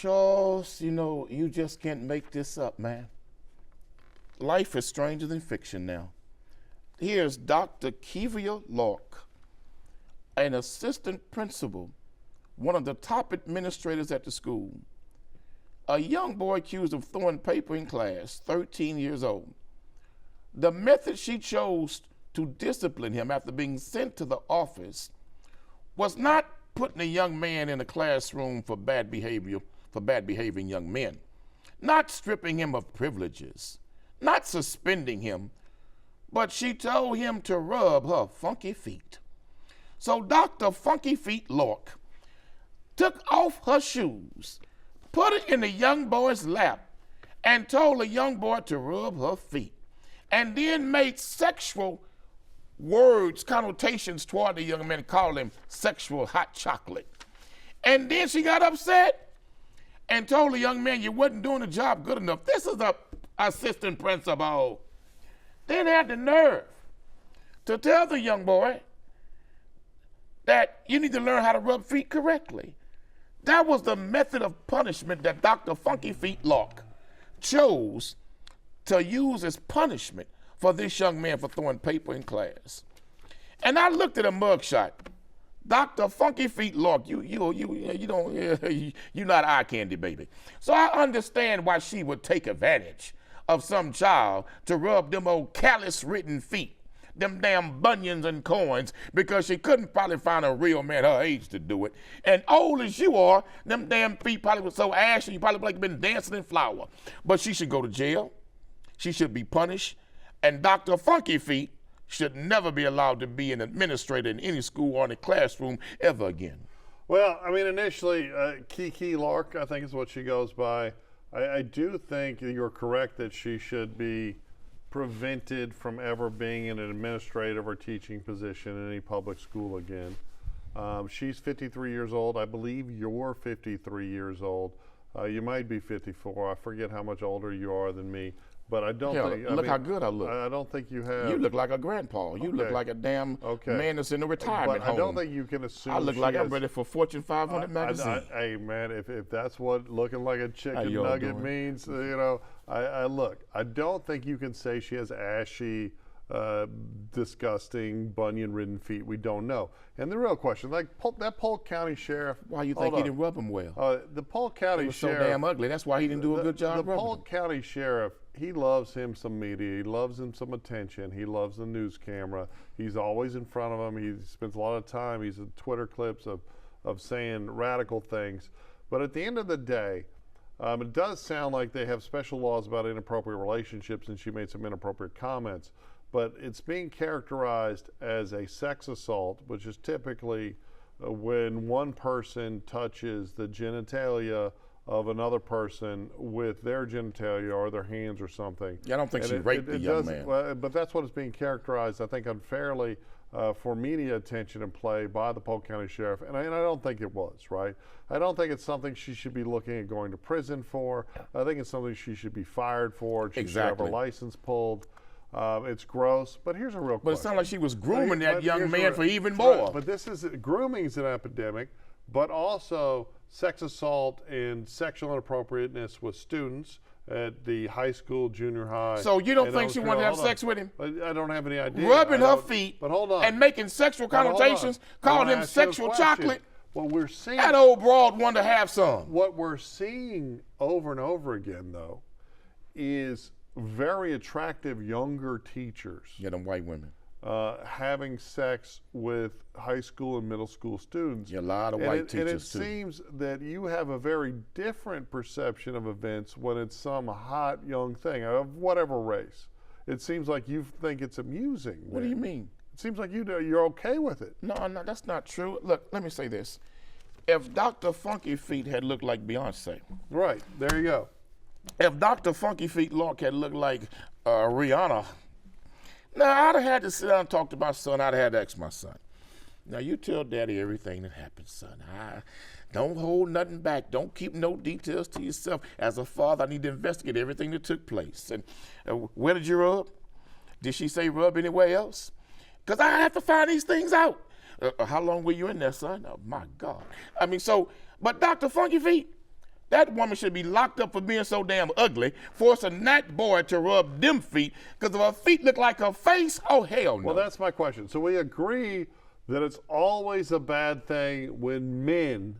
Charles, you just can't make this up, man. Life is stranger than fiction now. Here's Dr. Keiva Lark, an assistant principal, one of the top administrators at the school. A young boy accused of throwing paper in class, 13 years old. The method she chose to discipline him after being sent to the office was not putting a young man in a classroom for bad behaving young men, not stripping him of privileges, not suspending him, but she told him to rub her funky feet. So Dr. Funky Feet Lark took off her shoes, put it in the young boy's lap, and told the young boy to rub her feet, and then made sexual words, connotations toward the young man, and called him sexual hot chocolate. And then she got upset and told the young man, you wasn't doing the job good enough. This is a assistant principal. Then had the nerve to tell the young boy that you need to learn how to rub feet correctly. That was the method of punishment that Dr. Funky Feet Lark chose to use as punishment for this young man for throwing paper in class. And I looked at a mugshot. Dr. Funky Feet Lark, you're not eye candy, baby. So I understand why she would take advantage of some child to rub them old callus-ridden feet, them damn bunions and coins, because she couldn't probably find a real man her age to do it. And old as you are, them damn feet probably were so ashy, you probably like been dancing in flour. But she should go to jail. She should be punished. And Dr. Funky Feet should never be allowed to be an administrator in any school or in a classroom ever again. Well, I mean, initially, Keiva Lark, I think is what she goes by. I do think you're correct that she should be prevented from ever being in an administrative or teaching position in any public school again. She's 53 years old. I believe you're 53 years old. You might be 54. I forget how much older you are than me. But I don't think. Look how good I look. I don't think you have. You look like a grandpa. You look like a damn man that's in a retirement home. I don't think you can assume. I look like I'm ready for Fortune 500 magazine. Hey man, if that's what looking like a chicken nugget means, I look. I don't think you can say she has ashy, disgusting, bunion-ridden feet. We don't know. And the real question, like that Polk County sheriff. Why you think he didn't rub them well? The Polk County sheriff. So damn ugly. That's why he didn't do a good job rubbing them. The Polk County sheriff. He loves him some media. He loves him some attention. He loves the news camera. He's always in front of him. He spends a lot of time. He's in Twitter clips of saying radical things. But at the end of the day, it does sound like they have special laws about inappropriate relationships, and she made some inappropriate comments. But it's being characterized as a sex assault, which is typically when one person touches the genitalia of another person with their genitalia or their hands or something. I don't think she raped the young man. Well, but that's what it's being characterized, I think, unfairly for media attention and play by the Polk County Sheriff, and I don't think it was, right? I don't think it's something she should be looking at going to prison for. I think it's something she should be fired for. She should have her license pulled. It's gross, but here's a real question. But it sounds like she was grooming that young man for even more. But grooming is an epidemic, but also sex assault and sexual inappropriateness with students at the high school, junior high. So you don't think she wanted to have sex with him? I don't have any idea. Rubbing her feet but hold on. and making sexual connotations, calling him sexual chocolate. What we're seeing, that old broad wanted to have some. What we're seeing over and over again, though, is very attractive younger teachers. Yeah, them white women. Having sex with high school and middle school students. Yeah, a lot of white teachers too. And it seems that you have a very different perception of events when it's some hot young thing of whatever race. It seems like you think it's amusing. What do you mean? It seems like you're okay with it. No, that's not true. Look, let me say this. If Dr. Funky Feet had looked like Beyonce. Right, there you go. If Dr. Funky Feet Lark had looked like Rihanna, now, I'd have had to sit down and talk to my son. I'd have had to ask my son. Now, you tell Daddy everything that happened, son. Don't hold nothing back. Don't keep no details to yourself. As a father, I need to investigate everything that took place. And where did you rub? Did she say rub anywhere else? Because I have to find these things out. How long were you in there, son? Oh, my God. I mean, but Dr. Funky Feet, That woman should be locked up for being so damn ugly, forcing that boy to rub them feet, because if her feet look like her face, oh, hell no. Well, that's my question. So we agree that it's always a bad thing when men,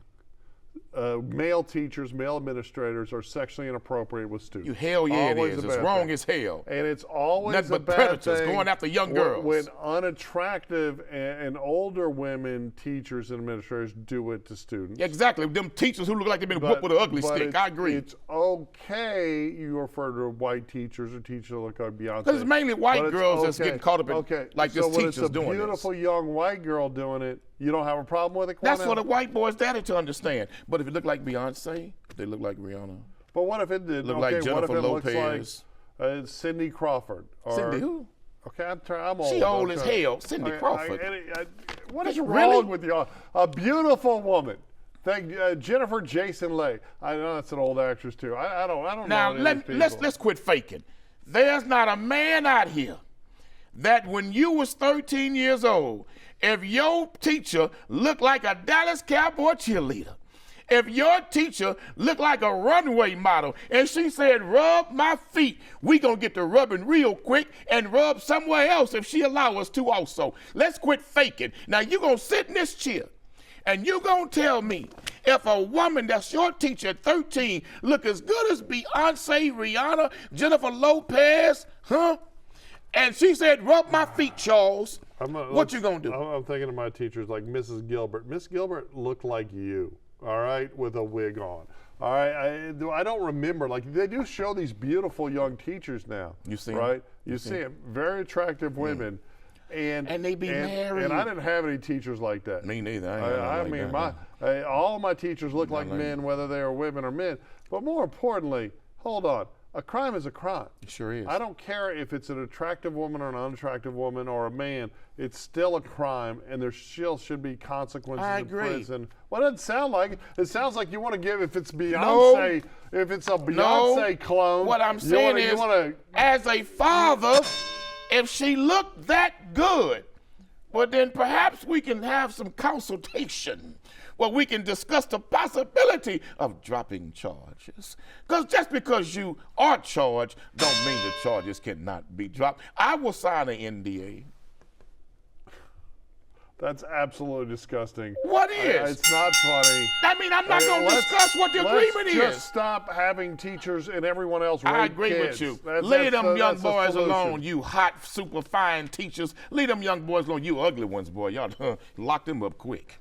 male teachers, male administrators are sexually inappropriate with students. Hell yeah, Always it is. a It's bad wrong thing. as hell. And it's always Nothing a but bad predators thing going after young girls. when unattractive and older women, teachers and administrators do it to students. Exactly. Them teachers who look like they've been whooped with an ugly stick. I agree. It's okay you refer to white teachers or teachers like Beyonce. Because it's mainly white But it's girls that's getting caught up in, like this so when teacher's it's a doing beautiful this. young white girl doing it, you don't have a problem with it? That's Cornell? for the white boys' daddy to understand. But if it looked like Beyonce, if they look like Rihanna, But what if it did? look okay, like what if Jennifer it looks Lopez. like Cindy Crawford? Or, Cindy who? Okay, I'm old. She old I'm as trying- hell, Cindy Crawford. What is Really? wrong with y'all? A beautiful woman. Jennifer Jason Leigh. I know that's an old actress too. I don't Now, know. any of these let's people. quit faking. There's not a man out here that when you was 13 years old, if your teacher looked like a Dallas Cowboy cheerleader, if your teacher looked like a runway model and she said, rub my feet, we gonna get to rubbing real quick and rub somewhere else if she allow us to also. Let's quit faking. Now you gonna sit in this chair and you gonna tell me if a woman that's your teacher at 13 look as good as Beyonce, Rihanna, Jennifer Lopez, huh? And she said, rub my feet, Charles. What you gonna do? I'm thinking of my teachers like Mrs. Gilbert. Miss Gilbert looked like you, all right, with a wig on. All right, I don't remember. Like, they do show these beautiful young teachers now. You see 'em? right? You see them, very attractive women. And they be married. And I didn't have any teachers like that. Me neither. I mean, all my teachers look like men, whether they are women or men. But more importantly, hold on. A crime is a crime. It sure is. I don't care if it's an attractive woman or an unattractive woman or a man. It's still a crime, and there still should be consequences I in agree. prison. Well, it doesn't sound like it. It sounds like you want to give, if it's Beyonce, if it's a Beyonce clone. What I'm saying is, as a father, if she looked that good, well, then perhaps we can have some consultation where we can discuss the possibility of dropping charges. Because just because you are charged don't mean the charges cannot be dropped. I will sign an NDA. That's absolutely disgusting. What is? It's not funny. I mean, I'm not going to discuss what the agreement is. Let's just stop having teachers and everyone else rape I agree kids. with you. That's Leave them young that's the boys solution. alone, you hot, super fine teachers. Leave them young boys alone, you ugly ones, boy. Y'all lock them up quick.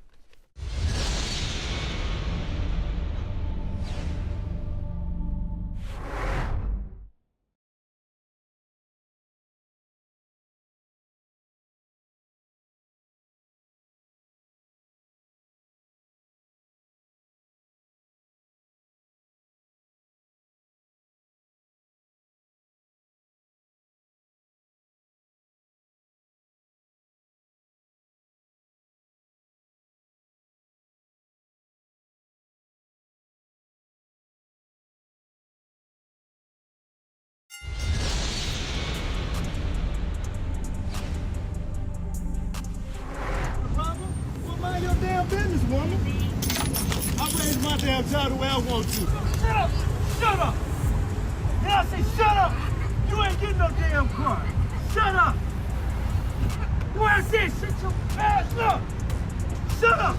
Well, mind your damn business, woman. I raise my damn child the way I want to. Shut up! Shut up! Did I say shut up? You ain't getting no damn car. Shut up! Boy, I said shut your ass up! Shut up!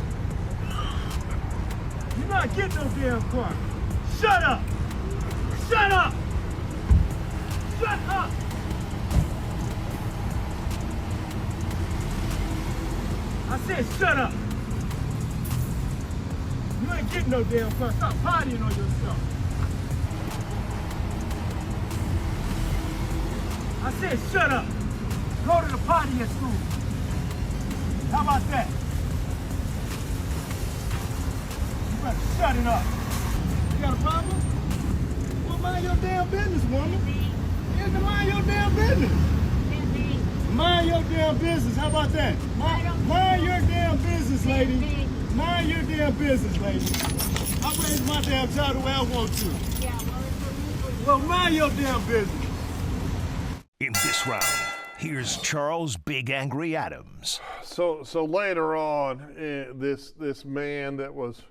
You're not getting no damn car. Shut up! Shut up! Shut up! I said shut up! You ain't getting no damn car. Stop partying on yourself. I said shut up! Go to the party at school. How about that? You better shut it up. You got a problem? Well, mind your damn business, woman. You have to mind your damn business. Mind your damn business. How about that? Mind your damn business, lady. Mind your damn business, lady. I raise my damn child the way I want to. Well, mind your damn business. In this round, here's Charles Big Angry Adams. So later on, this man that was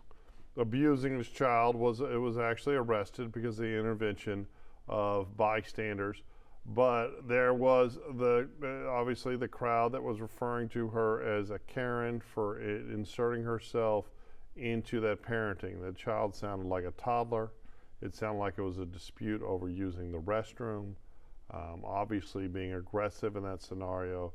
abusing this child was actually arrested because of the intervention of bystanders. But there was obviously the crowd that was referring to her as a Karen for inserting herself into that parenting. The child sounded like a toddler. It sounded like it was a dispute over using the restroom. Obviously, being aggressive in that scenario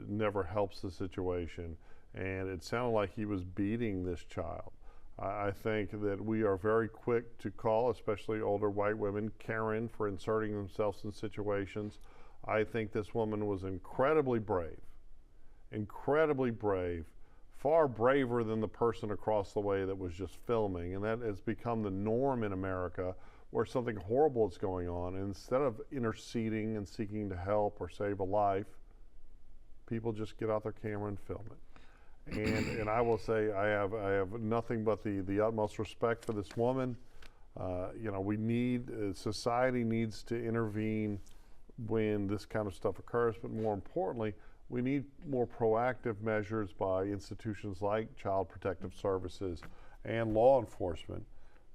never helps the situation. And it sounded like he was beating this child. I think that we are very quick to call, especially older white women, Karen for inserting themselves in situations. I think this woman was incredibly brave, far braver than the person across the way that was just filming. And that has become the norm in America, where something horrible is going on. And instead of interceding and seeking to help or save a life, people just get out their camera and film it. And I will say I have nothing but the utmost respect for this woman. Society needs to intervene when this kind of stuff occurs, but more importantly, we need more proactive measures by institutions like Child Protective Services and law enforcement,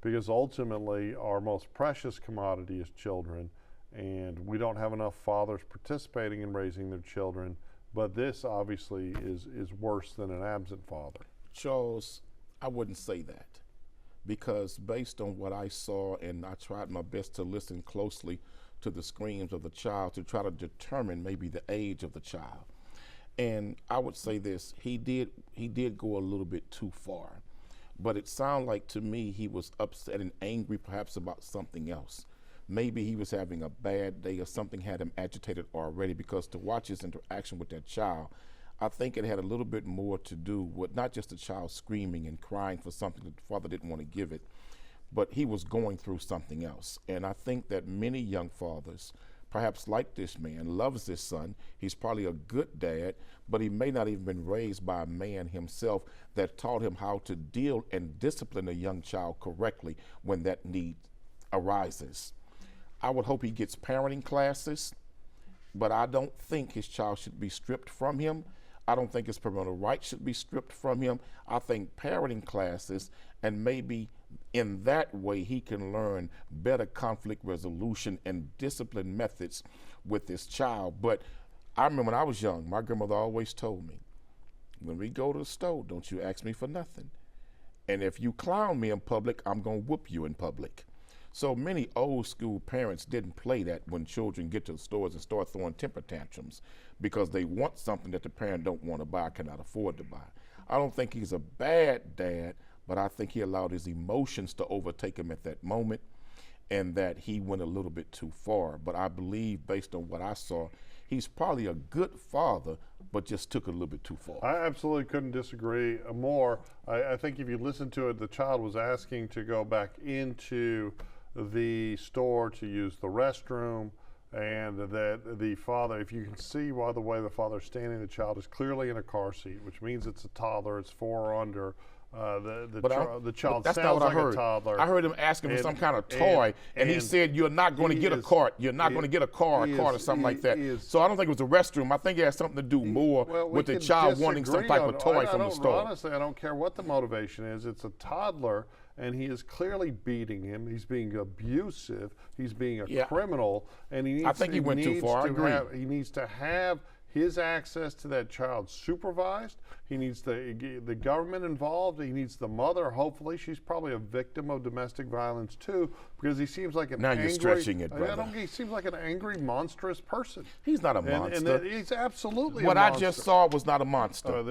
because ultimately our most precious commodity is children, and we don't have enough fathers participating in raising their children. But this obviously is worse than an absent father. Charles, I wouldn't say that, because based on what I saw, and I tried my best to listen closely to the screams of the child to try to determine maybe the age of the child. And I would say this, he did go a little bit too far, but it sounded like to me he was upset and angry perhaps about something else. Maybe he was having a bad day or something had him agitated already, because to watch his interaction with that child, I think it had a little bit more to do with not just the child screaming and crying for something that the father didn't want to give it, but he was going through something else. And I think that many young fathers, perhaps like this man, loves this son. He's probably a good dad, but he may not even been raised by a man himself that taught him how to deal and discipline a young child correctly when that need arises. I would hope he gets parenting classes, but I don't think his child should be stripped from him. I don't think his parental rights should be stripped from him. I think parenting classes, and maybe in that way he can learn better conflict resolution and discipline methods with his child. But I remember when I was young, my grandmother always told me, when we go to the store, don't you ask me for nothing. And if you clown me in public, I'm gonna whoop you in public. So many old school parents didn't play that when children get to the stores and start throwing temper tantrums because they want something that the parent don't want to buy, cannot afford to buy. I don't think he's a bad dad, but I think he allowed his emotions to overtake him at that moment, and that he went a little bit too far. But I believe, based on what I saw, he's probably a good father, but just took it a little bit too far. I absolutely couldn't disagree more. I think if you listen to it, the child was asking to go back into the store to use the restroom, and that the father, if you can see by the way the father's standing, the child is clearly in a car seat, which means it's a toddler, it's 4 or under. The child sounds like a toddler. I heard him asking for some kind of toy, and he said, "You're not going to get a cart. You're not going to get a car, or something like that." So I don't think it was a restroom. I think it has something to do more with the child wanting some type of toy from the store. Honestly, I don't care what the motivation is. It's a toddler, and he is clearly beating him. He's being abusive. He's being a criminal, and he needs. I think he went too far. I agree. He needs to have his access to that child supervised. He needs the government involved. He needs the mother. Hopefully, she's probably a victim of domestic violence too, because he seems like an angry. Now you're stretching it, brother. He seems like an angry, monstrous person. He's not a monster. And he's absolutely what a monster. I just saw was not a monster.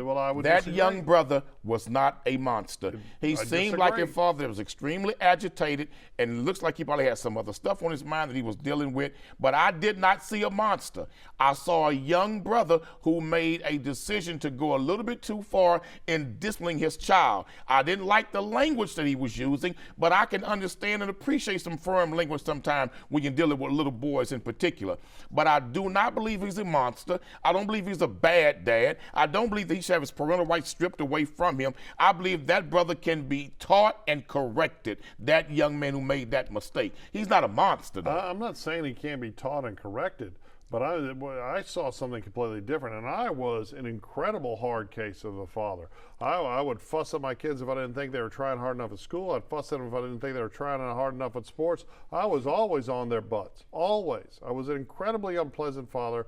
That young brother was not a monster. He seemed like a father that was extremely agitated, and looks like he probably had some other stuff on his mind that he was dealing with. But I did not see a monster. I saw a young brother who made a decision to go a little bit too far in disciplining his child. I didn't like the language that he was using, but I can understand and appreciate some firm language sometimes when you're dealing with little boys in particular. But I do not believe he's a monster. I don't believe he's a bad dad. I don't believe that he should have his parental rights stripped away from him. I believe that brother can be taught and corrected, that young man who made that mistake. He's not a monster, though. I'm not saying he can't be taught and corrected, But I saw something completely different, and I was an incredible hard case of a father. I would fuss at my kids if I didn't think they were trying hard enough at school. I'd fuss at them if I didn't think they were trying hard enough at sports. I was always on their butts, always. I was an incredibly unpleasant father,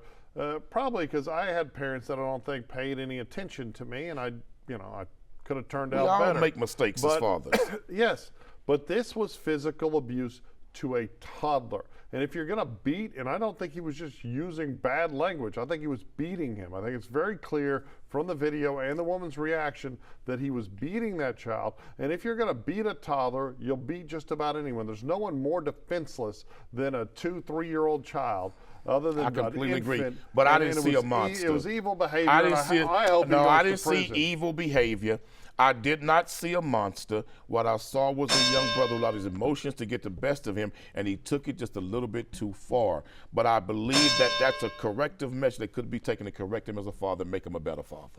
probably because I had parents that I don't think paid any attention to me, and I could have turned out better. We all make mistakes as fathers. Yes, but this was physical abuse to a toddler. And if you're going to beat, and I don't think he was just using bad language, I think he was beating him. I think it's very clear from the video and the woman's reaction that he was beating that child. And if you're going to beat a toddler, you'll beat just about anyone. There's no one more defenseless than a 2-3-year-old child. Other than I completely agree, infant. but I And didn't it see was a monster. It was evil behavior. I didn't see. I hope he No, goes I to didn't see prison. evil behavior. I did not see a monster. What I saw was a young brother who allowed his emotions to get the best of him, and he took it just a little bit too far. But I believe that that's a corrective measure that could be taken to correct him as a father, make him a better father.